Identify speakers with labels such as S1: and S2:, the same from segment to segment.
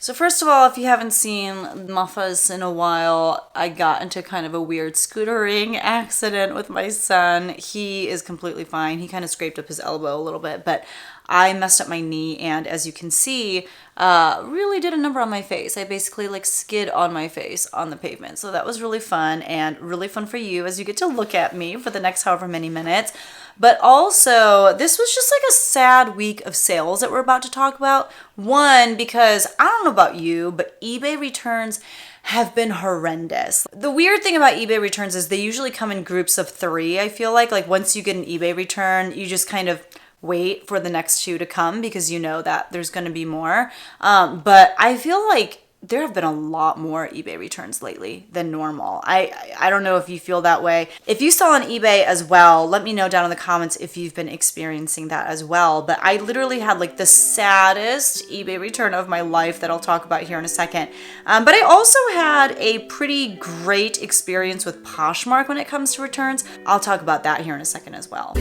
S1: So first of all, if you haven't seen Muffas in a while, I got into kind of a weird scootering accident with my son. He is completely fine. He kind of scraped up his elbow a little bit, but I messed up my knee, and as you can see, really did a number on my face. I basically like skid on my face on the pavement. So that was really fun, and really fun for you as you get to look at me for the next however many minutes. But also, this was just like a sad week of sales that we're about to talk about. One, because I don't know about you, but eBay returns have been horrendous. The weird thing about eBay returns is they usually come in groups of 3, I feel like. Like once you get an eBay return, you just kind of wait for the next 2 to come because you know that there's going to be more. But I feel like there have been a lot more eBay returns lately than normal. I don't know if you feel that way. If you sell on eBay as well, let me know down in the comments if you've been experiencing that as well. But I literally had like the saddest eBay return of my life that I'll talk about here in a second. But I also had a pretty great experience with Poshmark when it comes to returns. I'll talk about that here in a second as well.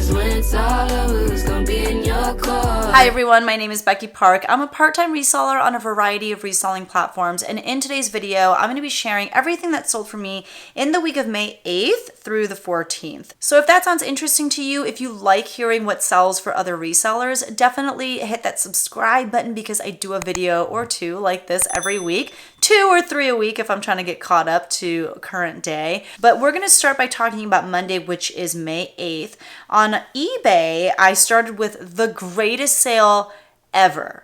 S1: Hi everyone, my name is Becky Park. I'm a part-time reseller on a variety of reselling platforms. And in today's video, I'm going to be sharing everything that sold for me in the week of May 8th through the 14th. So if that sounds interesting to you, if you like hearing what sells for other resellers, definitely hit that subscribe button because I do a video or 2 like this every week. 2 or 3 a week if I'm trying to get caught up to current day. But we're going to start by talking about Monday, which is May 8th. On eBay, I started with the greatest sale ever.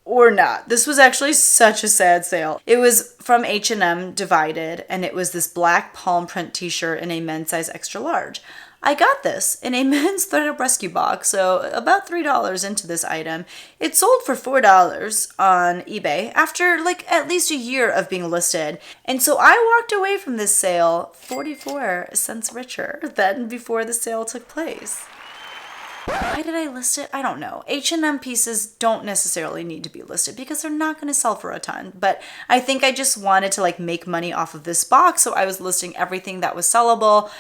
S1: Or not. This was actually such a sad sale. It was from H&M Divided, and it was this black palm print t-shirt in a men's size extra large. I got this in a men's ThredUp rescue box, so about $3 into this item. It sold for $4 on eBay after like at least a year of being listed. And so I walked away from this sale 44 cents richer than before the sale took place. Why did I list it? I don't know. H&M pieces don't necessarily need to be listed because they're not going to sell for a ton. But I think I just wanted to like make money off of this box, so I was listing everything that was sellable.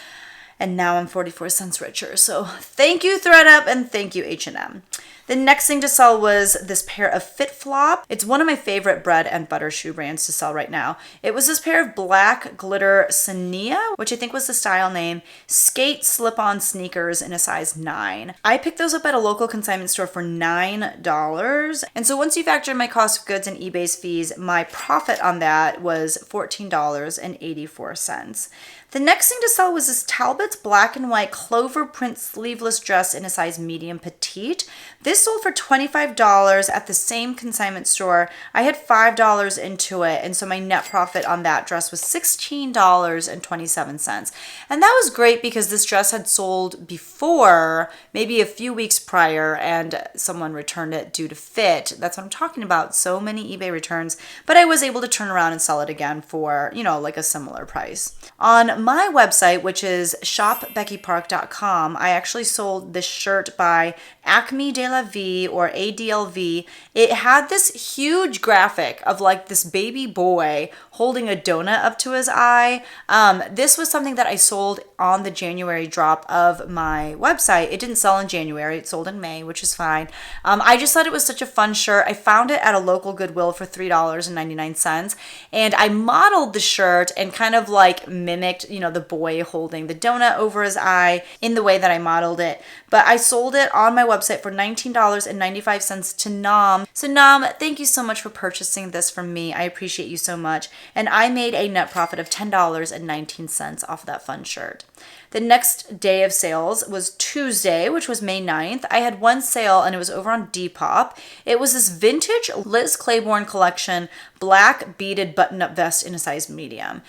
S1: And now I'm 44 cents richer. So thank you ThredUp and thank you H&M. The next thing to sell was this pair of FitFlop. It's one of my favorite bread and butter shoe brands to sell right now. It was this pair of black glitter Sania, which I think was the style name, skate slip-on sneakers in a size 9. I picked those up at a local consignment store for $9. And so once you factor in my cost of goods and eBay's fees, my profit on that was $14.84. The next thing to sell was this Talbot's black and white clover print sleeveless dress in a size medium petite. This sold for $25 at the same consignment store. I had $5 into it, and so my net profit on that dress was $16.27. And that was great because this dress had sold before, maybe a few weeks prior, and someone returned it due to fit. That's what I'm talking about. So many eBay returns, but I was able to turn around and sell it again for, you know, like a similar price. On my website, which is shopbeckypark.com, I actually sold this shirt by Acme de la Vie or ADLV. It had this huge graphic of like this baby boy holding a donut up to his eye. This was something that I sold on the January drop of my website. It didn't sell in January. It sold in May, which is fine. I just thought it was such a fun shirt. I found it at a local Goodwill for $3.99, and I modeled the shirt and kind of like mimicked, you know, the boy holding the donut over his eye in the way that I modeled it. But I sold it on my website for $19.95 to Nam. So Nam, thank you so much for purchasing this from me. I appreciate you so much. And I made a net profit of $10.19 off of that fun shirt. The next day of sales was Tuesday, which was May 9th. I had one sale and it was over on Depop. It was this vintage Liz Claiborne collection, black beaded button-up vest in a size medium.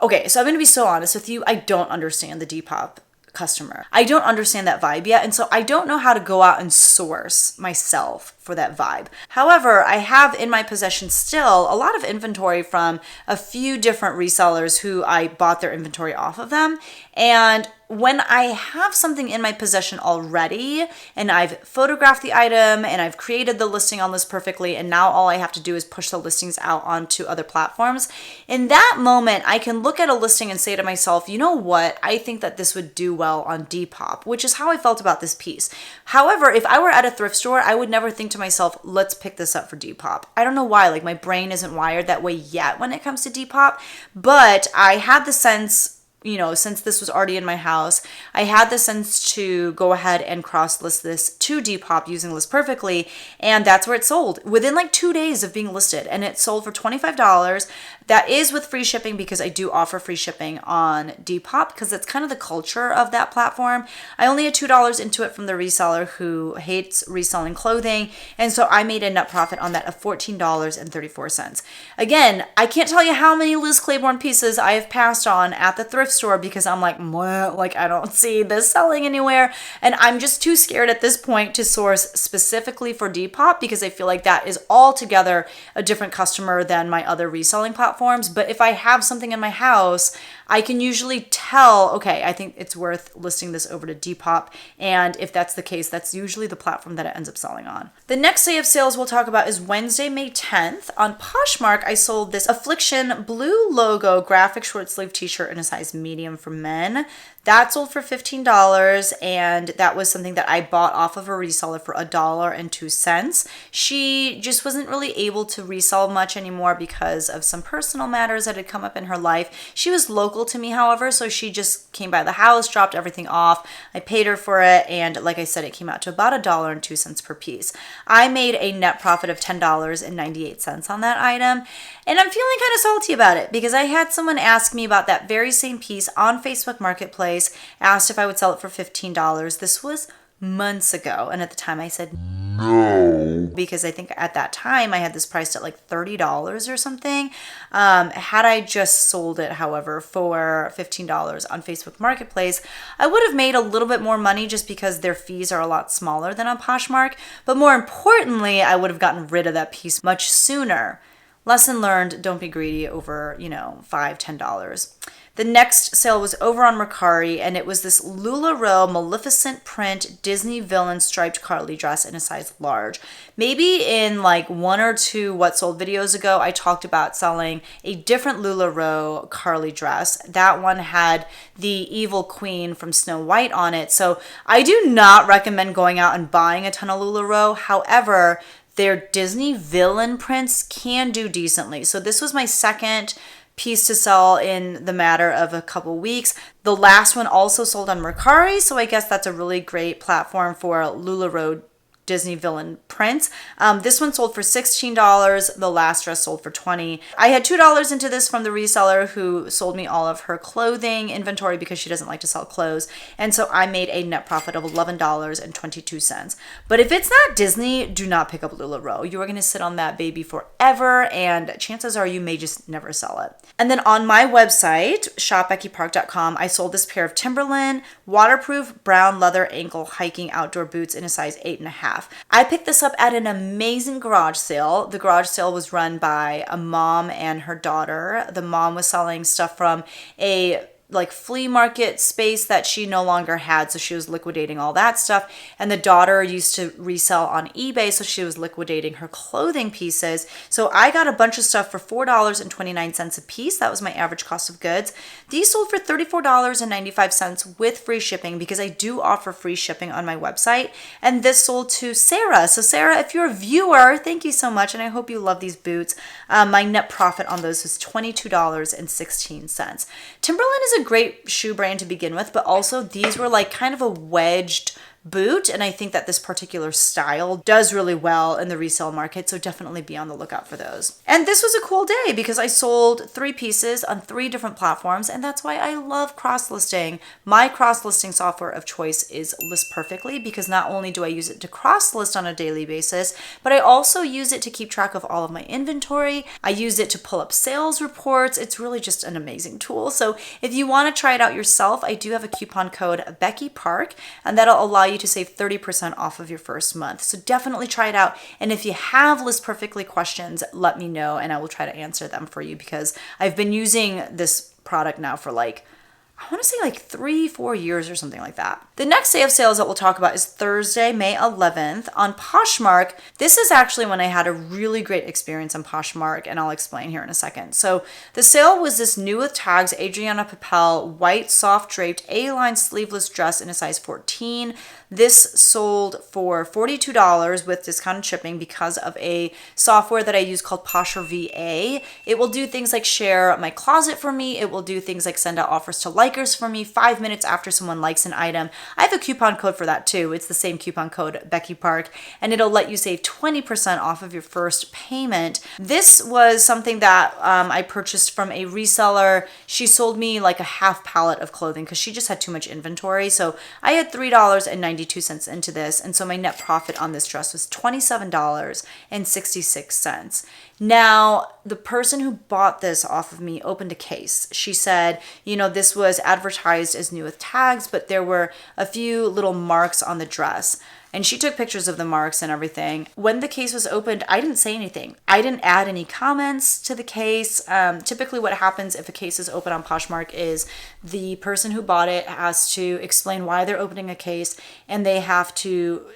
S1: Okay, so I'm going to be so honest with you. I don't understand the Depop customer. I don't understand that vibe yet, and so I don't know how to go out and source myself for that vibe. However, I have in my possession still a lot of inventory from a few different resellers who I bought their inventory off of them. And when I have something in my possession already and I've photographed the item and I've created the listing on List Perfectly, and now all I have to do is push the listings out onto other platforms, in that moment I can look at a listing and say to myself, you know what, I think that this would do well on Depop, which is how I felt about this piece. However, if I were at a thrift store, I would never think to myself, let's pick this up for Depop. I don't know why, like my brain isn't wired that way yet when it comes to Depop, but I had the sense, you know, since this was already in my house, I had the sense to go ahead and cross list this to Depop using List Perfectly, and that's where it sold within like 2 days of being listed, and it sold for $25. That is with free shipping because I do offer free shipping on Depop because it's kind of the culture of that platform. I only had $2 into it from the reseller who hates reselling clothing, and so I made a net profit on that of $14.34. Again, I can't tell you how many Liz Claiborne pieces I have passed on at the thrift store because I'm like, like I don't see this selling anywhere, and I'm just too scared at this point to source specifically for Depop because I feel like that is altogether a different customer than my other reselling platforms. But if I have something in my house, I can usually tell, okay, I think it's worth listing this over to Depop. And if that's the case, that's usually the platform that it ends up selling on. The next day of sales we'll talk about is Wednesday, May 10th. On Poshmark, I sold this Affliction blue logo graphic short sleeve t-shirt in a size medium for men. That sold for $15, and that was something that I bought off of a reseller for $1.02. She just wasn't really able to resell much anymore because of some personal matters that had come up in her life. She was local to me, however, so she just came by the house, dropped everything off. I paid her for it, and like I said, it came out to about $1.02 per piece. I made a net profit of $10.98 on that item, and I'm feeling kind of salty about it because I had someone ask me about that very same piece on Facebook Marketplace, asked if I would sell it for $15. This was months ago, and at the time I said no, because I think at that time I had this priced at like $30 or something. Had I just sold it, however, for $15 on Facebook Marketplace, I would have made a little bit more money just because their fees are a lot smaller than on Poshmark, but more importantly, I would have gotten rid of that piece much sooner. Lesson learned, don't be greedy over, $5, $10. The next sale was over on Mercari, and it was this LuLaRoe Maleficent print Disney villain striped Carly dress in a size large. Maybe in like 1 or 2 What Sold videos ago, I talked about selling a different LuLaRoe Carly dress. That one had the evil queen from Snow White on it. So I do not recommend going out and buying a ton of LuLaRoe. However, their Disney villain prints can do decently. So this was my second piece to sell in the matter of a couple weeks. The last one also sold on Mercari, so I guess that's a really great platform for LuLaRoe Disney villain prints. This one sold for $16. The last dress sold for $20. I had $2 into this from the reseller who sold me all of her clothing inventory because she doesn't like to sell clothes. And so I made a net profit of $11.22. But if it's not Disney, do not pick up LuLaRoe. You are going to sit on that baby forever, and chances are you may just never sell it. And then on my website, shopbeckypark.com, I sold this pair of Timberland waterproof brown leather ankle hiking outdoor boots in a size 8.5. I picked this up at an amazing garage sale. The garage sale was run by a mom and her daughter. The mom was selling stuff from a like flea market space that she no longer had, so she was liquidating all that stuff, and the daughter used to resell on eBay, so she was liquidating her clothing pieces. So I got a bunch of stuff for $4.29 a piece. That was my average cost of goods. These sold for $34.95 with free shipping because I do offer free shipping on my website, and this sold to Sarah. So Sarah, if you're a viewer, thank you so much, and I hope you love these boots. My net profit on those was $22.16. Timberland is a great shoe brand to begin with, but also these were like kind of a wedged boot, and I think that this particular style does really well in the resale market, so definitely be on the lookout for those. And this was a cool day because I sold 3 pieces on 3 different platforms, and that's why I love cross-listing. My cross-listing software of choice is List Perfectly because not only do I use it to cross-list on a daily basis, but I also use it to keep track of all of my inventory. I use it to pull up sales reports. It's really just an amazing tool. So if you want to try it out yourself, I do have a coupon code BECKYPARK, and that'll allow you to save 30% off of your first month. So definitely try it out. And if you have List Perfectly questions, let me know and I will try to answer them for you because I've been using this product now for like, I want to say like 3-4 years or something like that. The next day of sales that we'll talk about is Thursday, May 11th on Poshmark. This is actually when I had a really great experience on Poshmark, and I'll explain here in a second. So the sale was this new with tags Adriana Papel white soft draped A-line sleeveless dress in a size 14. This sold for $42 with discounted shipping because of a software that I use called Posher VA. It will do things like share my closet for me. It will do things like send out offers to likers for me 5 minutes after someone likes an item. I have a coupon code for that too. It's the same coupon code, BECKYPARK, and it'll let you save 20% off of your first payment. This was something that I purchased from a reseller. She sold me like a half pallet of clothing because she just had too much inventory. So I had $3.92 into this, and so my net profit on this dress was $27.66. Now, the person who bought this off of me opened a case. She said, you know, this was advertised as new with tags, but there were a few little marks on the dress. And she took pictures of the marks and everything. When the case was opened, I didn't say anything. I didn't add any comments to the case. Typically what happens if a case is open on Poshmark is the person who bought it has to explain why they're opening a case, and they have to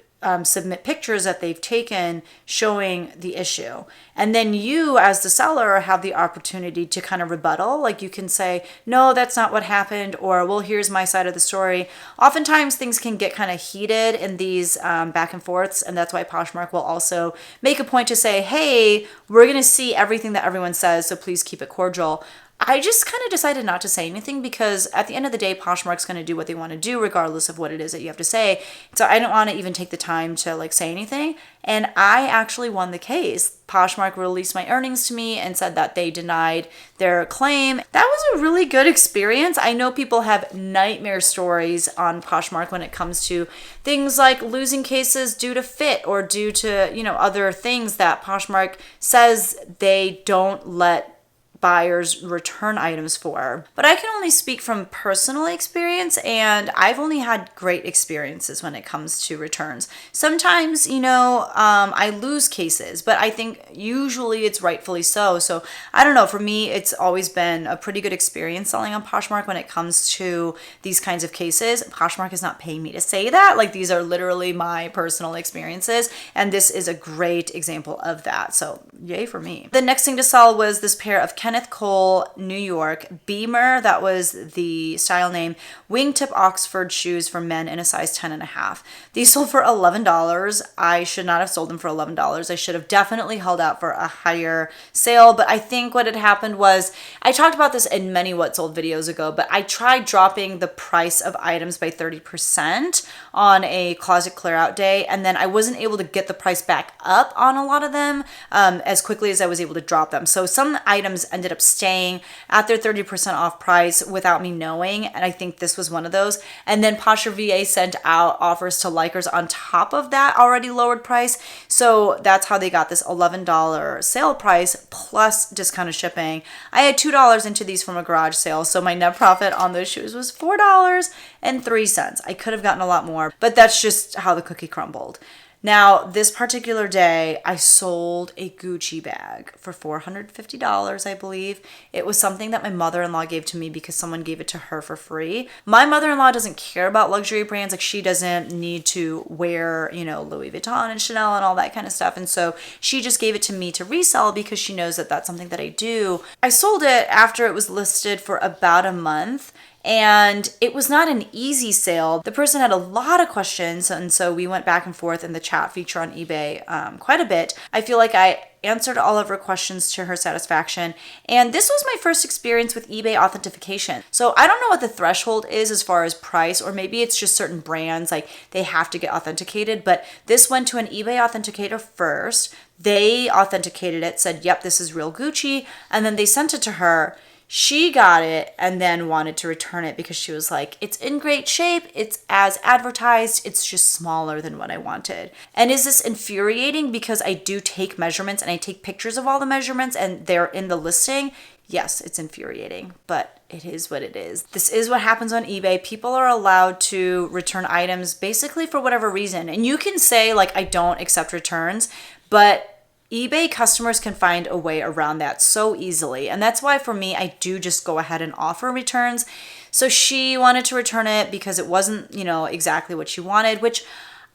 S1: submit pictures that they've taken showing the issue. And then you as the seller have the opportunity to kind of rebuttal. Like you can say, no, that's not what happened, or well, here's my side of the story. Oftentimes things can get kind of heated in these back and forths, and that's why Poshmark will also make a point to say, hey, we're going to see everything that everyone says, so please keep it cordial. I just kind of decided not to say anything because at the end of the day, Poshmark's going to do what they want to do regardless of what it is that you have to say. So I don't want to even take the time to like say anything. And I actually won the case. Poshmark released my earnings to me and said that they denied their claim. That was a really good experience. I know people have nightmare stories on Poshmark when it comes to things like losing cases due to fit or due to, you know, other things that Poshmark says they don't let buyers return items for. But I can only speak from personal experience, and I've only had great experiences when it comes to returns. Sometimes, you know, I lose cases, but I think usually it's rightfully so. So I don't know, for me, it's always been a pretty good experience selling on Poshmark when it comes to these kinds of cases. Poshmark is not paying me to say that. Like, these are literally my personal experiences, and this is a great example of that. So yay for me. The next thing to sell was this pair of Kenneth Cole, New York, Beamer, that was the style name, wingtip Oxford shoes for men in a size 10.5. These sold for $11. I should not have sold them for $11. I should have definitely held out for a higher sale, but I think what had happened was, I talked about this in many What Sold videos ago, but I tried dropping the price of items by 30% on a closet clear out day, and then I wasn't able to get the price back up on a lot of them as quickly as I was able to drop them. So some items ended up staying at their 30% off price without me knowing, and I think this was one of those. And then Posher VA sent out offers to likers on top of that already lowered price, so that's how they got this $11 sale price plus discounted shipping. I had $2 into these from a garage sale, so my net profit on those shoes was $4.03. I could have gotten a lot more, but that's just how the cookie crumbled. Now, this particular day, I sold a Gucci bag for $450, I believe. It was something that my mother-in-law gave to me because someone gave it to her for free. My mother-in-law doesn't care about luxury brands. Like, she doesn't need to wear, you know, Louis Vuitton and Chanel and all that kind of stuff. And so she just gave it to me to resell because she knows that that's something that I do. I sold it after it was listed for about a month. And it was not an easy sale. The person had a lot of questions, and so we went back and forth in the chat feature on eBay quite a bit. I feel like I answered all of her questions to her satisfaction, and this was my first experience with eBay authentication. So I don't know what the threshold is as far as price, or maybe it's just certain brands, like they have to get authenticated, but this went to an eBay authenticator first. They authenticated it, said, yep, this is real Gucci, and then they sent it to her. She got it and then wanted to return it because she was like, it's in great shape, it's as advertised, it's just smaller than what I wanted. And is this infuriating because I do take measurements and I take pictures of all the measurements and they're in the listing? Yes, it's infuriating, but it is what it is. This is what happens on eBay. People are allowed to return items basically for whatever reason. And you can say, like, I don't accept returns, but eBay customers can find a way around that so easily. And that's why for me, I do just go ahead and offer returns. So she wanted to return it because it wasn't, exactly what she wanted, which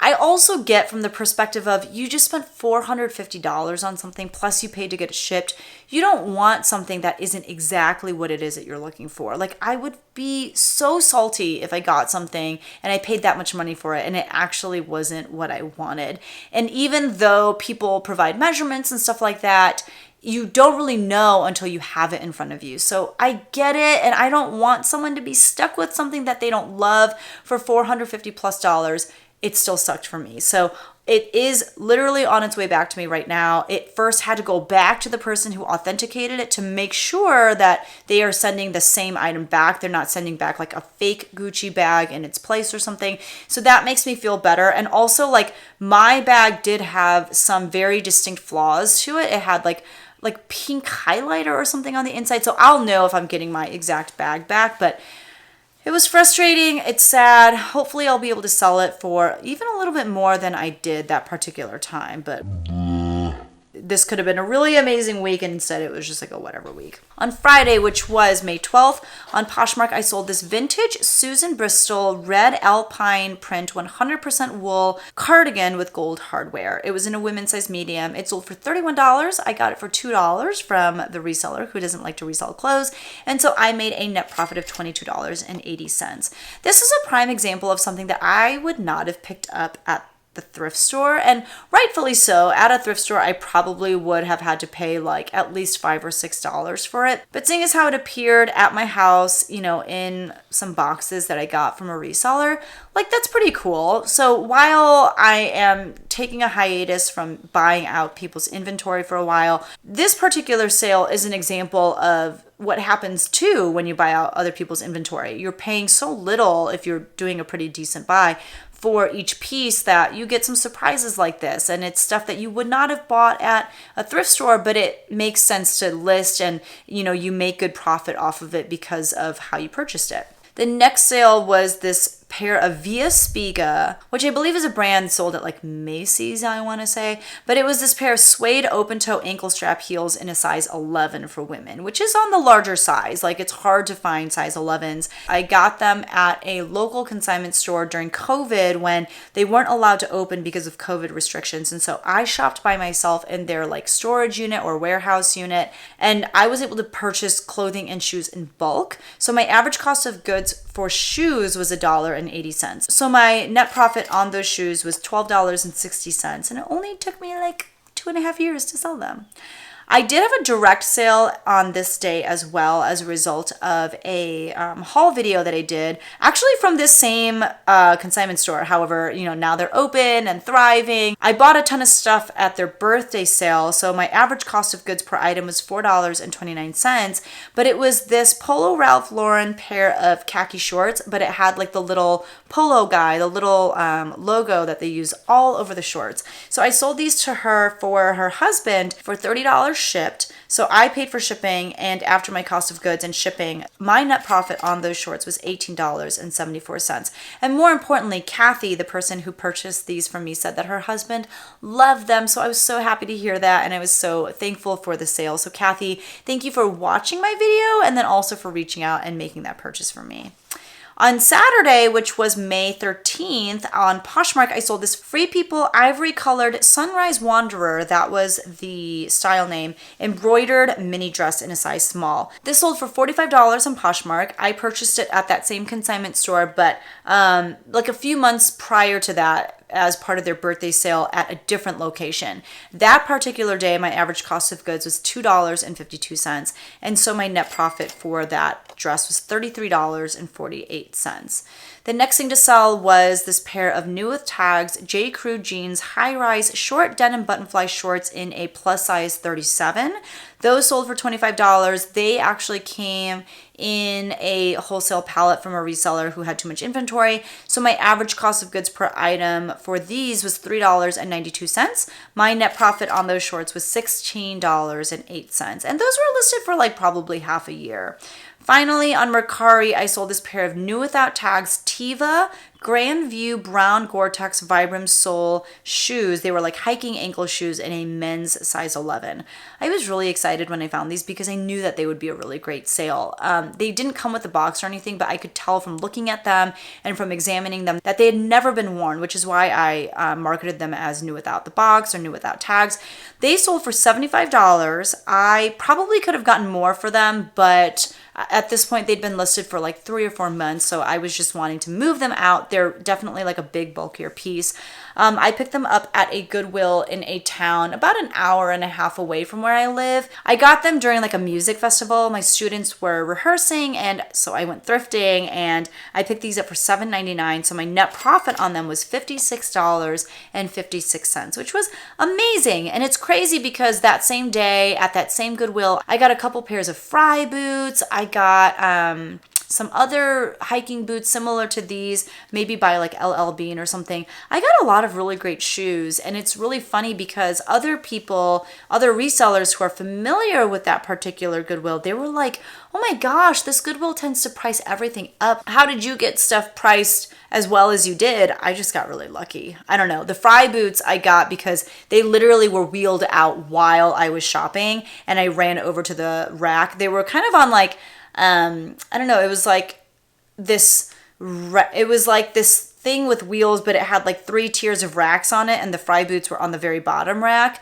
S1: I also get from the perspective of you just spent $450 on something, plus you paid to get it shipped. You don't want something that isn't exactly what it is that you're looking for. Like, I would be so salty if I got something and I paid that much money for it and it actually wasn't what I wanted. And even though people provide measurements and stuff like that, you don't really know until you have it in front of you. So I get it, and I don't want someone to be stuck with something that they don't love for $450 plus dollars. It still sucked for me. So it is literally on its way back to me right now. It first had to go back to the person who authenticated it to make sure that they are sending the same item back. They're not sending back like a fake Gucci bag in its place or something. So that makes me feel better. And also, like, my bag did have some very distinct flaws to it. It had like pink highlighter or something on the inside. So I'll know if I'm getting my exact bag back, but it was frustrating. It's sad. Hopefully I'll be able to sell it for even a little bit more than I did that particular time, but this could have been a really amazing week, and instead it was just like a whatever week. On Friday, which was May 12th, on Poshmark, I sold this vintage Susan Bristol red alpine print 100% wool cardigan with gold hardware. It was in a women's size medium. It sold for $31. I got it for $2 from the reseller who doesn't like to resell clothes, and so I made a net profit of $22.80. This is a prime example of something that I would not have picked up at the thrift store, and rightfully so. At a thrift store, I probably would have had to pay like at least $5 or $6 for it. But seeing as how it appeared at my house, in some boxes that I got from a reseller, like, that's pretty cool. So while I am taking a hiatus from buying out people's inventory for a while, this particular sale is an example of what happens too when you buy out other people's inventory. You're paying so little if you're doing a pretty decent buy for each piece that you get some surprises like this, and it's stuff that you would not have bought at a thrift store, but it makes sense to list, and you make good profit off of it because of how you purchased it. The next sale was this pair of Via Spiga, which I believe is a brand sold at like Macy's, I want to say. But it was this pair of suede open-toe ankle strap heels in a size 11 for women, which is on the larger size. Like, it's hard to find size 11s. I got them at a local consignment store during COVID when they weren't allowed to open because of COVID restrictions. And so I shopped by myself in their like storage unit or warehouse unit, and I was able to purchase clothing and shoes in bulk. So my average cost of goods for shoes was $1.80. So my net profit on those shoes was $12.60, and it only took me like 2.5 years to sell them. I did have a direct sale on this day as well as a result of a haul video that I did, actually from this same consignment store. However, now they're open and thriving. I bought a ton of stuff at their birthday sale, so my average cost of goods per item was $4.29, but it was this Polo Ralph Lauren pair of khaki shorts, but it had like the little polo guy, the little logo that they use all over the shorts. So I sold these to her for her husband for $30 shipped. So I paid for shipping, and after my cost of goods and shipping, my net profit on those shorts was $18.74. And more importantly, Kathy, the person who purchased these from me, said that her husband loved them. So I was so happy to hear that, and I was so thankful for the sale. So Kathy, thank you for watching my video and then also for reaching out and making that purchase for me. On Saturday, which was May 13th, on Poshmark, I sold this Free People ivory colored Sunrise Wanderer, that was the style name, embroidered mini dress in a size small. This sold for $45 on Poshmark. I purchased it at that same consignment store, but like a few months prior to that, as part of their birthday sale at a different location. That particular day, my average cost of goods was $2.52, and so my net profit for that dress was $33.48. The next thing to sell was this pair of new with tags J. Crew jeans high-rise short denim buttonfly shorts in a plus size 37. Those sold for $25. They actually came in a wholesale pallet from a reseller who had too much inventory. So my average cost of goods per item for these was $3.92. My net profit on those shorts was $16.08. And those were listed for like probably half a year. Finally, on Mercari, I sold this pair of new without tags Tiva Grand View Brown Gore-Tex Vibram Sole shoes. They were like hiking ankle shoes in a men's size 11. I was really excited when I found these because I knew that they would be a really great sale. They didn't come with a box or anything, but I could tell from looking at them and from examining them that they had never been worn, which is why I marketed them as new without the box or new without tags. They sold for $75. I probably could have gotten more for them, but at this point they'd been listed for like 3 or 4 months, so I was just wanting to move them out. They're definitely like a big bulkier piece. I picked them up at a Goodwill in a town about an hour and a half away from where I live. I got them during like a music festival. My students were rehearsing, and so I went thrifting and I picked these up for $7.99. So my net profit on them was $56.56, which was amazing. And it's crazy because that same day at that same Goodwill, I got a couple pairs of Fry boots. I got some other hiking boots similar to these, maybe by like LL Bean or something. I got a lot of really great shoes, and it's really funny because other people, other resellers who are familiar with that particular Goodwill, they were like, oh my gosh, this Goodwill tends to price everything up. How did you get stuff priced as well as you did? I just got really lucky. I don't know. The Fry boots I got because they literally were wheeled out while I was shopping, and I ran over to the rack. They were kind of on like, I don't know, it was like this thing with wheels, but it had like 3 tiers of racks on it, and the Fry boots were on the very bottom rack.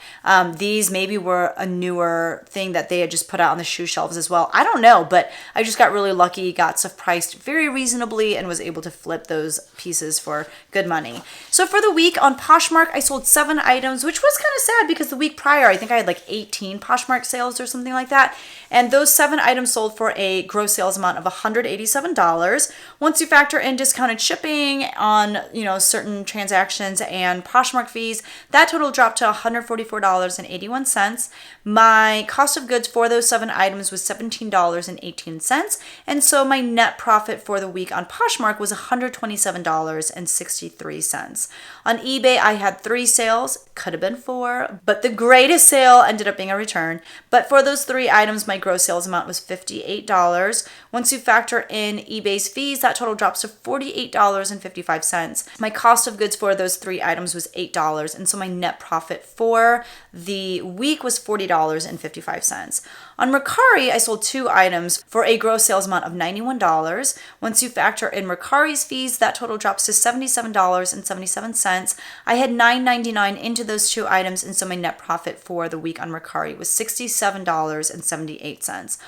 S1: These maybe were a newer thing that they had just put out on the shoe shelves as well. I don't know, but I just got really lucky, got stuff priced very reasonably, and was able to flip those pieces for good money. So for the week on Poshmark, I sold 7 items, which was kind of sad because the week prior, I think I had like 18 Poshmark sales or something like that. And those 7 items sold for a gross sales amount of $187. Once you factor in discounted shipping on, you know, certain transactions and Poshmark fees, that total dropped to $144.81. My cost of goods for those 7 items was $17.18. And so my net profit for the week on Poshmark was $127.63. On eBay, I had 3 sales, could have been 4, but the greatest sale ended up being a return. But for those 3 items, my gross sales amount was $58. Once you factor in eBay's fees, that total drops to $48.55. My cost of goods for those 3 items was $8, and so my net profit for the week was $40.55. On Mercari, I sold 2 items for a gross sales amount of $91. Once you factor in Mercari's fees, that total drops to $77.77. I had $9.99 into those 2 items, and so my net profit for the week on Mercari was $67.78.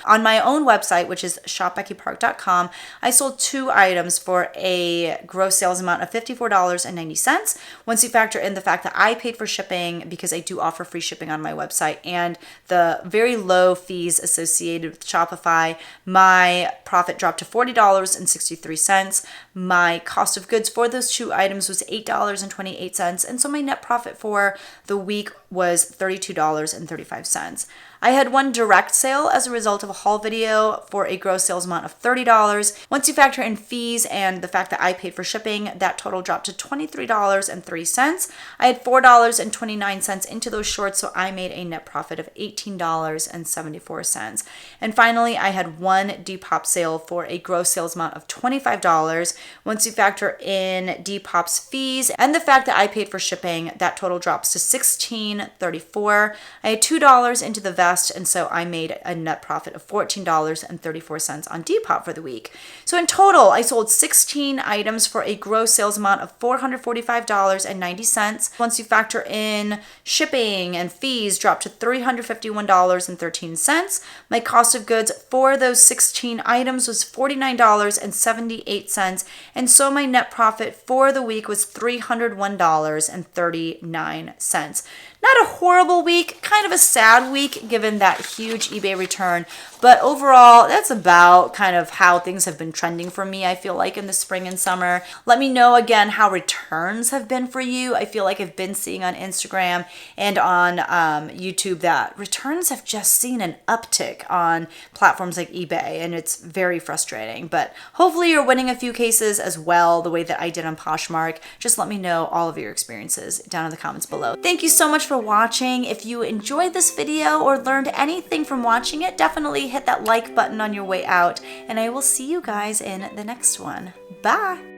S1: On my own website, which is shopbeckypark.com, I sold 2 items for a gross sales amount of $54.90. Once you factor in the fact that I paid for shipping because I do offer free shipping on my website and the very low fees associated with Shopify, my profit dropped to $40.63. My cost of goods for those 2 items was $8.28, and so my net profit for the week was $32.35. I had 1 direct sale as a result of a haul video for a gross sales amount of $30. Once you factor in fees and the fact that I paid for shipping, that total dropped to $23.03. I had $4.29 into those shorts, so I made a net profit of $18.74. And finally, I had 1 Depop sale for a gross sales amount of $25. Once you factor in Depop's fees and the fact that I paid for shipping, that total drops to $16.34. I had $2 into the vest, and so I made a net profit of $14.34 on Depop for the week. So in total, I sold 16 items for a gross sales amount of $445.90. Once you factor in shipping and fees, dropped to $351.13. My cost of goods for those 16 items was $49.78, and so my net profit for the week was $301.39. Not a horrible week, kind of a sad week given that huge eBay return, but overall, that's about kind of how things have been trending for me, I feel like, in the spring and summer. Let me know again how returns have been for you. I feel like I've been seeing on Instagram and on YouTube that returns have just seen an uptick on platforms like eBay, and it's very frustrating. But hopefully you're winning a few cases as well, the way that I did on Poshmark. Just let me know all of your experiences down in the comments below. Thank you so much for for watching. If you enjoyed this video or learned anything from watching it, definitely hit that like button on your way out. And I will see you guys in the next one. Bye!